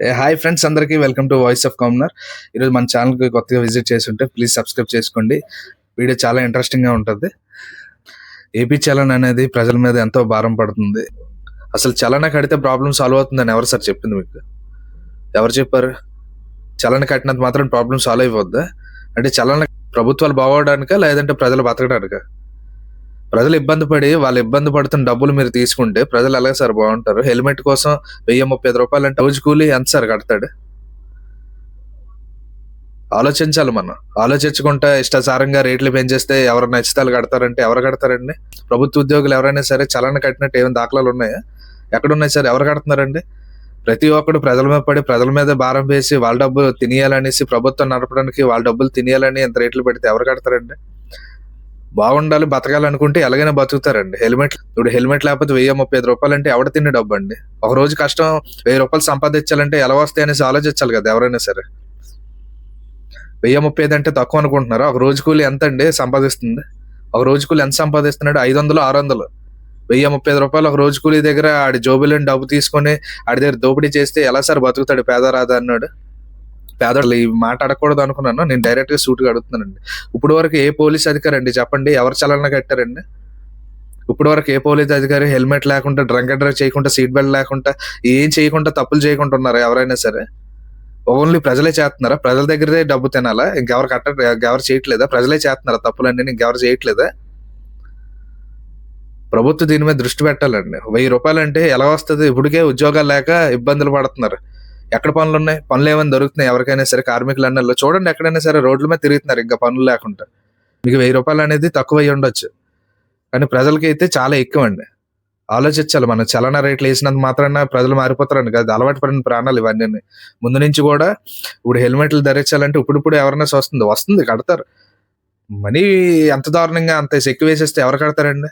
Hi friends, అందరికీ welcome to voice of commoner. ఈరోజు మన ఛానల్కి కొత్తగా విజిట్ చేసి ఉంటే ప్లీజ్ సబ్స్క్రైబ్ చేసుకోండి. వీడియో చాలా ఇంట్రెస్టింగ్గా ఉంటుంది. ఏపీ చలన్ అనేది ప్రజల మీద ఎంతో భారం పడుతుంది. అసలు చలన కడితే ప్రాబ్లం సాల్వ్ అవుతుందని ఎవరు సార్ చెప్పింది మీకు? ఎవరు చెప్పారు? చలన కట్టినంత మాత్రం ప్రాబ్లం సాల్వ్ అయిపోద్దా? అంటే చలన ప్రభుత్వాలు బాగోవడానికా లేదంటే ప్రజలు బతకడానికా? ప్రజలు ఇబ్బంది పడి వాళ్ళు ఇబ్బంది పడుతున్న డబ్బులు మీరు తీసుకుంటే ప్రజలు ఎలా సార్ బాగుంటారు? హెల్మెట్ కోసం 1035 రూపాయలు అంటే రోజు కూలీ ఎంత సార్ కడతాడు? ఆలోచించాలి మనం. ఆలోచించకుండా ఇష్టాసారంగా రేట్లు పెంచేస్తే ఎవరు నచ్చితాలు కడతారంటే ఎవరు కడతారండి? ప్రభుత్వ ఉద్యోగులు ఎవరైనా సరే చలన కట్టినట్టు ఏమైనా దాఖలాలు ఉన్నాయా? ఎక్కడున్నాయి సార్? ఎవరు కడుతున్నారండి? ప్రతి ఒక్కడు ప్రజల మీద పడి ప్రజల మీద భారం వేసి వాళ్ళ డబ్బులు తినేయాలనేసి ప్రభుత్వం నడపడానికి వాళ్ళ డబ్బులు తినేయాలని ఎంత రేట్లు పెడితే ఎవరు కడతారండి? బాగుండాలి, బతకాలనుకుంటే ఎలాగైనా బతుకుతారండి. హెల్మెట్ లేకపోతే 1035 రూపాయలు అంటే ఎవడ తినే డబ్బు అండి? ఒక రోజు కష్టం 1000 రూపాయలు సంపాదించాలంటే ఎలా వస్తాయి అనేసి ఆలోచించాలి కదా ఎవరైనా సరే. 1035 అంటే తక్కువ అనుకుంటున్నారా? ఒక రోజు కూలి ఎంత అండి సంపాదిస్తుంది? ఒక రోజు కూలి ఎంత సంపాదిస్తున్నాడు? 500, 600. 1035 రూపాయలు ఒక రోజు కూలీ దగ్గర ఆడి జోబులని డబ్బు తీసుకొని ఆడి దగ్గర దోపిడీ చేస్తే ఎలా సార్ బతుకుతాడు పేదరాదా అన్నాడు? పేదలు ఈ మాట అడగకూడదు అనుకున్నాను. నేను డైరెక్ట్ గా సూటుగా అడుగుతున్నానండి. ఇప్పుడు వరకు ఏ పోలీస్ అధికారి అండి చెప్పండి ఎవరు చలన కట్టారండి? ఇప్పుడు వరకు ఏ పోలీస్ అధికారి హెల్మెట్ లేకుండా, డ్రంక్ అండ్ డ్రైవ్ చేయకుండా, సీట్ బెల్ట్ లేకుండా, ఏం చేయకుండా, తప్పులు చేయకుండా ఉన్నారా ఎవరైనా సరే? ఓన్లీ ప్రజలే చేస్తున్నారా? ప్రజల దగ్గరే డబ్బు తినాలా? ఇంకెవరు చేయట్లేదా? ప్రజలే చేస్తున్నారా తప్పులన్నీ? ఇంకెవరు చేయట్లేదా? ప్రభుత్వం దీని మీద దృష్టి పెట్టాలండి. 1000 రూపాయలు అంటే ఎలా వస్తుంది? ఇప్పటికే ఉద్యోగాలు లేక ఇబ్బందులు పడుతున్నారు. ఎక్కడ పనులు ఉన్నాయి? పనులు ఏమైనా దొరుకుతున్నాయి ఎవరికైనా సరే? కార్మికులు అన్నల్లో చూడండి, ఎక్కడైనా సరే రోడ్ల మీద తిరుగుతున్నారు ఇంకా పనులు లేకుండా. మీకు 1000 రూపాయలు అనేది తక్కువ అయ్యి ఉండొచ్చు, కానీ ప్రజలకి అయితే చాలా ఎక్కువ అండి. ఆలోచించాలి. మన చలన రేట్లు వేసినంత మాత్రాన ప్రజలు మారిపోతారండి కాదు. అలవాటు పడిన ప్రాణాలు ఇవన్నీ. ముందు నుంచి కూడా ఇప్పుడు హెల్మెట్లు ధరించాలంటే ఇప్పుడు ఎవరైనా వస్తుంది కడతారు. మనీ ఎంత దారుణంగా అంత ఎక్కువ వేసేస్తే ఎవరు కడతారండి?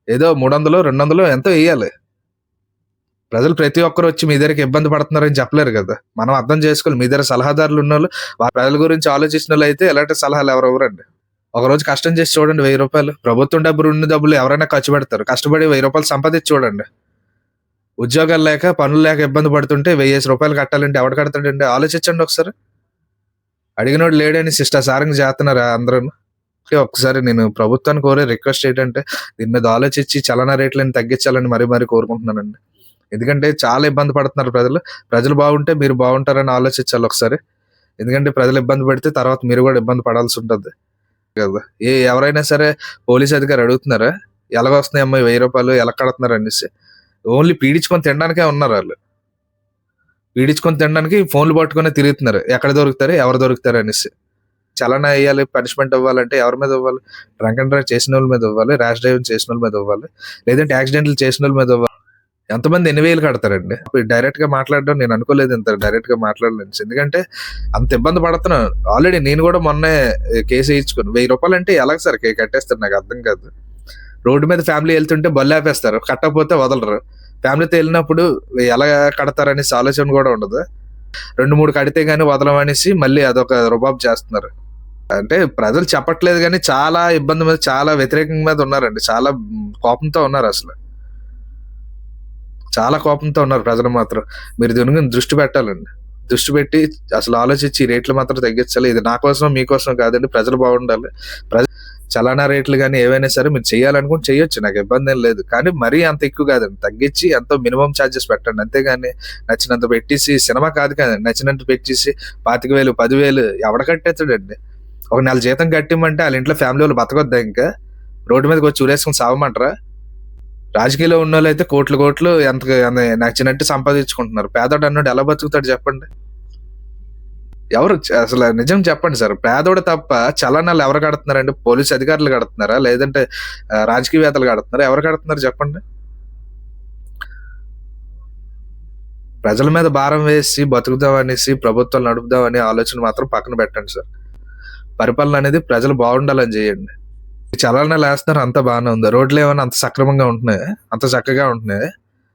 ఏదో 300, 200 ఎంతో వేయాలి. ప్రజలు ప్రతి ఒక్కరు వచ్చి మీ దగ్గరికి ఇబ్బంది పడుతున్నారని చెప్పలేరు కదా. మనం అర్థం చేసుకోవాలి. మీ దగ్గర సలహాదారులు ఉన్నోళ్ళు, ప్రజల గురించి ఆలోచించిన వాళ్ళు అయితే ఎలాంటి సలహాలు ఎవరెవరండి? ఒక రోజు కష్టం చేసి చూడండి 1000 రూపాయలు. ప్రభుత్వం డబ్బులు ఎవరైనా ఖర్చు పెడతారు. కష్టపడి 1000 రూపాయలు సంపాదించి చూడండి. ఉద్యోగాలు లేక, పనులు లేక ఇబ్బంది పడుతుంటే 1000 రూపాయలు కట్టాలంటే ఎవడు కడతాడండి? ఆలోచించండి ఒకసారి. అడిగినోడు లేడని శిష్టాసారంగా చేస్తున్నారా అందరూ? ఒకసారి నేను ప్రభుత్వాన్ని కోరే రిక్వెస్ట్ ఏంటంటే దీని మీద ఆలోచించి చలన రేట్లను తగ్గించాలని మరీ కోరుకుంటున్నానండి. ఎందుకంటే చాలా ఇబ్బంది పడుతున్నారు ప్రజలు. ప్రజలు బాగుంటే మీరు బాగుంటారని ఆలోచించాలి ఒకసారి. ఎందుకంటే ప్రజలు ఇబ్బంది పడితే తర్వాత మీరు కూడా ఇబ్బంది పడాల్సి ఉంటుంది కదా. ఎవరైనా సరే పోలీస్ అధికారి అడుగుతున్నారా ఎలాగొస్తున్నాయి అమ్మాయి 1000 రూపాయలు ఎలా కడుతున్నారు అనేసి? ఓన్లీ పీడించుకొని తినడానికే ఉన్నారు వాళ్ళు. పీడించుకొని తినడానికి ఫోన్లు పట్టుకొని తిరుగుతున్నారు. ఎక్కడ దొరుకుతారు, ఎవరు దొరుకుతారు అనేసి. చలన వేయాలి, పనిష్మెంట్ ఇవ్వాలంటే ఎవరి మీద ఇవ్వాలి? డ్రంక్ అండ్ డ్రైవ్ చేసిన వాళ్ళ మీద ఇవ్వాలి, ర్యాష్ డ్రైవింగ్ చేసిన వాళ్ళ మీద ఇవ్వాలి, లేదంటే యాక్సిడెంట్లు చేసిన వాళ్ళ మీద ఇవ్వాలి. ఎంతమంది ఎన్ని వేలు కడతారండి? డైరెక్ట్ గా మాట్లాడడం నేను అనుకోలేదు, ఇంత డైరెక్ట్ గా మాట్లాడలేదు. ఎందుకంటే అంత ఇబ్బంది పడుతున్నాను. ఆల్రెడీ నేను కూడా మొన్నే కేసు వేయించుకుని 1000 రూపాయలు అంటే ఎలా సార్ కట్టేస్తారు? నాకు అర్థం కాదు. రోడ్డు మీద ఫ్యామిలీ వెళ్తుంటే బళ్ళు ఆపేస్తారు, కట్టకపోతే వదలరు. ఫ్యామిలీతో వెళ్ళినప్పుడు ఎలా కడతారనేసి ఆలోచన కూడా ఉండదు. 2-3 కడితే గానీ వదలమనేసి మళ్ళీ అదొక రుబాబ్ చేస్తున్నారు. అంటే ప్రజలు చెప్పట్లేదు కానీ చాలా ఇబ్బంది మీద, చాలా వ్యతిరేకం మీద ఉన్నారండి. చాలా కోపంతో ఉన్నారు అసలు. చాలా కోపంతో ఉన్నారు ప్రజలు మాత్రం. మీరు దీని గురించి దృష్టి పెట్టాలండి. దృష్టి పెట్టి అసలు ఆలోచించి రేట్లు మాత్రం తగ్గించాలి. ఇది నా కోసం మీకోసం కాదండి, ప్రజలు బాగుండాలి. చలానా రేట్లు కానీ ఏవైనా సరే మీరు చేయాలనుకుంటే చేయొచ్చు, నాకు ఇబ్బంది ఏం లేదు. కానీ మరీ అంత ఎక్కువ కాదండి, తగ్గించి ఎంతో మినిమం ఛార్జెస్ పెట్టండి. అంతేగాని నచ్చినంత పెట్టేసి సినిమా కాదు కదండి, నచ్చినంత పెట్టేసి 25,000, 10,000 ఎవడ కట్టేస్తాడండి? ఒక నెల జీతం కట్టిమంటే వాళ్ళ ఇంట్లో ఫ్యామిలీ వాళ్ళు బతకొద్దా? ఇంకా రోడ్డు మీదకి వచ్చి ఊరేసుకుని సావమంటారా? రాజకీయాల్లో ఉన్న వాళ్ళు అయితే కోట్లు ఎంత నచ్చినట్టు సంపాదించుకుంటున్నారు. పేదోడు అన్నాడు ఎలా బతుకుతాడు చెప్పండి? ఎవరు అసలు నిజం చెప్పండి సార్. పేదోడు తప్ప చలనాలు ఎవరు కడుతున్నారండి? పోలీస్ అధికారులు కడుతున్నారా, లేదంటే రాజకీయవేత్తలు కడుతున్నారా? ఎవరు కడుతున్నారు చెప్పండి? ప్రజల మీద భారం వేసి బతుకుదాం అనేసి, ప్రభుత్వం నడుపుదామని ఆలోచన మాత్రం పక్కన పెట్టండి సార్. పరిపాలన అనేది ప్రజలు బాగుండాలని చేయండి. చలనాలు వేస్తున్నారు, అంత బాగానే ఉంది. రోడ్లు ఏమైనా అంత సక్రమంగా ఉంటున్నాయి, అంత చక్కగా ఉంటున్నాయి?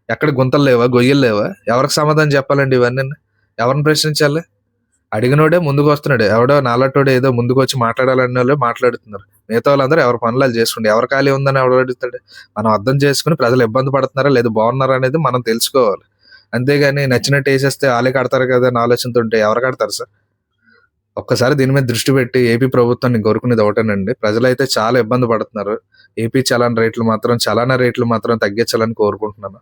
ఎక్కడ గుంతలు లేవా, గొయ్యలు లేవా? ఎవరికి సమాధానం చెప్పాలండి ఇవన్నీ? ఎవరిని ప్రశ్నించాలి? అడిగినోడే ముందుకు వస్తున్నాడు. ఎవడో నాలటోడే ఏదో ముందుకు వచ్చి మాట్లాడాలనే వాళ్ళు మాట్లాడుతున్నారు. మిగతా వాళ్ళందరూ ఎవరి పనులు చేసుకోండి. ఎవరి ఖాళీ ఉందని ఎవడు అడుగుతాడు? మనం అర్థం చేసుకుని ప్రజలు ఇబ్బంది పడుతున్నారా లేదు బాగున్నారా అనేది మనం తెలుసుకోవాలి. అంతేగాని నచ్చినట్టు ఏసేస్తే ఆళ్ళే కడతారు కదా! అని ఆలోచనతో ఉంటే ఎవరు కడతారు సార్? ఒక్కసారి దీని మీద దృష్టి పెట్టి ఏపీ ప్రభుత్వం నేను కోరుకునేది ఒకటేనండి. ప్రజలైతే చాలా ఇబ్బంది పడుతున్నారు. ఏపీ చలానా రేట్లు మాత్రం తగ్గించాలని కోరుకుంటున్నాను.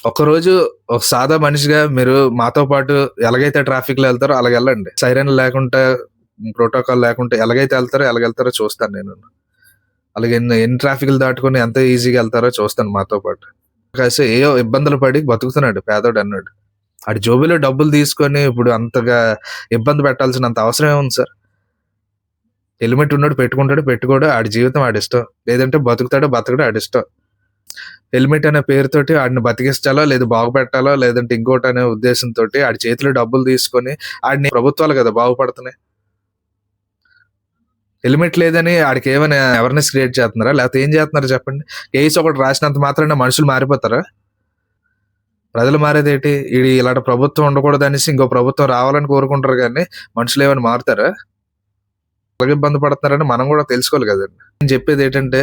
ఒక్కరోజు ఒక సాదా మనిషిగా మీరు మాతో పాటు ఎలాగైతే ట్రాఫిక్‌లో ఎళ్తారో అలాగెళ్ళండి. సైరన్‌లు లేకుండా, ప్రోటోకాల్ లేకుంటే ఎలాగెళ్తారో చూస్తాను నేను. అలాగే ఎన్ని ట్రాఫిక్‌లు దాటుకొని ఎంత ఈజీగా ఎళ్తారో చూస్తాను మాతో పాటు. కాసి ఏయో ఇబ్బందులు పడి బతుకుతున్నాడు పేదోడన్నోడు. ఆడి జోబులో డబ్బులు తీసుకొని ఇప్పుడు అంతగా ఇబ్బంది పెట్టాల్సినంత అవసరం ఏముంది సార్? హెల్మెట్ ఉన్నోడు పెట్టుకుంటాడు, పెట్టుకోడు ఆడి జీవితం ఆడిష్టం. లేదంటే బతుకుతాడో, బతకడో ఆడిష్టం. హెల్మెట్ అనే పేరుతోటి ఆడిని బతికించాలో, లేదా బాగుపెట్టాలో, లేదంటే ఇంకోటనే ఉద్దేశంతోటి ఆడి చేతిలో డబ్బులు తీసుకొని ఆడిని ప్రభుత్వాలు కదా బాగుపడుతున్నాయి. హెల్మెట్ లేదని ఆడికేమైనా అవేర్‌నెస్ క్రియేట్ చేస్తున్నారా? లేకపోతే ఏం చేస్తున్నారు చెప్పండి? కేస్ ఒకటి రాసినంత మాత్రాన మనుషులు మారిపోతారా? ప్రజలు మారేదేటి? ఇలాంటి ప్రభుత్వం ఉండకూడదనేసి ఇంకో ప్రభుత్వం రావాలని కోరుకుంటారు గానీ, మనుషులేమైనా మారుతారా? ఎలాగ ఇబ్బంది పడుతున్నారని మనం గూడా తెలుసుకోవాలి గదండీ! నేను చెప్పేదేటంటే,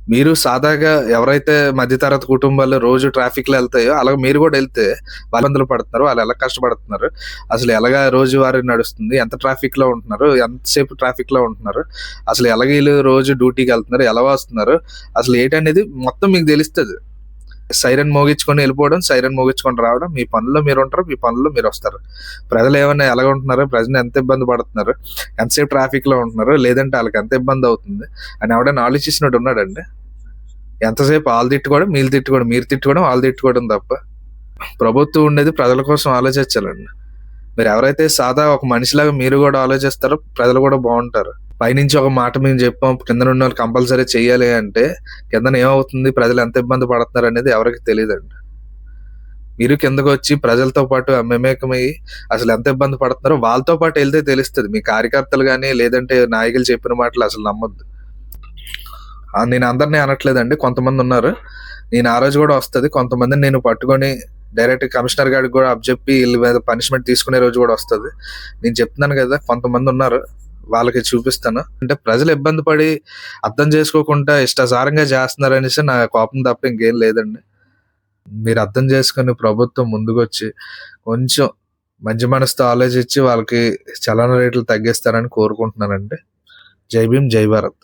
మీరు సాదాగా ఎవరైతే మధ్య తరగతి కుటుంబాలు రోజు ట్రాఫిక్‌లో ఎళ్తాయో, అలాగ మీరు గూడా ఎళ్తే వాళ్ళు ఇబ్బందులు పడుతున్నారు. వాళ్ళెలా కష్టపడుతున్నారు? అసలు ఎలాగా రోజువారీ నడుస్తుంది? ఎంత ట్రాఫిక్‌లో ఉంటున్నారు? ఎంతసేపు ట్రాఫిక్‌లో ఉంటున్నారు? అసలు ఎలాగ ఈళ్ళు రోజు డ్యూటీకెళ్తున్నారు? ఎలా వస్తున్నారు? అసలు ఏటనేది మొత్తం మీకు దెలుస్తది. సైరన్ మోగించుకొని ఎళ్ళిపోవడం, సైరన్ మోగించుకొని రావడం. మీ పనుల్లో మీరుంటారు. మీ పనుల్లో మీరొస్తారు. ప్రజలేమన్నా ఎలాగుంటున్నారు? ప్రజలు ఎంత ఇబ్బంది పడుతున్నారు? ఎంతసేపు ట్రాఫిక్‌లో ఉంటున్నారు? లేదంటే ఆళ్ళకి ఎంత ఇబ్బందవుతుంది? అని ఎవడైనా ఆలోచించినోడున్నాడండి? ఎంతసేపు ఆళ్ళు తిట్టుకోవడం, వీళ్ళు తిట్టుకోవడం, మీరు తిట్టుకోవడం, ఆళ్ళు తిట్టుకోవడం తప్ప. ప్రభుత్వం ఉండేది ప్రజల కోసం ఆలోచించాలండి. మీరెవరైతే సాదా ఒక మనిషిలాగా మీరు గూడా ఆలోచిస్తారో ప్రజలు గూడా బావుంటారు. పైనుంచి ఒక మాట మేము చెప్పాం. కిందనున్నోళ్ళు కంపల్సరీ చెయ్యాలి అంటే, కిందన ఏమవుతుంది? ప్రజలు ఎంత ఇబ్బంది పడుతున్నారనేది ఎవరికీ తెలీదండి. మీరు కిందకొచ్చి ప్రజలతో పాటు మమేకమయ్యి అసలు ఎంత ఇబ్బంది పడుతున్నారో వాళ్ళతో పాటు ఎళ్తే తెలుస్తది. మీ కార్యకర్తలు గాని, లేదంటే నాయకులు చెప్పిన మాటలు అసలు నమ్మొద్దు. నేను అందరిని అనట్లేదండి. కొంతమందున్నారు. నేను ఆ రోజు గూడా వస్తది. కొంతమందిని నేను పట్టుకొని డైరెక్ట్ కమిషనర్ గాడికి గూడా అప్పజెప్పి ఈళ్ళ మీద పనిష్మెంట్ తీసుకునే రోజు గూడా వస్తది. నేను చెప్తున్నాను గదా! కొంతమందున్నారు. వాళ్ళకి చూపిస్తాను. అంటే ప్రజలు ఇబ్బంది పడి అర్థం చేసుకోకుండా ఇష్టాసారంగా చేస్తున్నారనేసి నా కోపం తప్ప ఇంకేం లేదండి. మీరు అర్థం చేసుకొని ప్రభుత్వం ముందుకొచ్చి కొంచెం మంచి మనసుతో ఆలోచించి వాళ్ళకి చలన రేట్లు తగ్గిస్తారని కోరుకుంటున్నానండి. జై భీమ్, జై భారత్.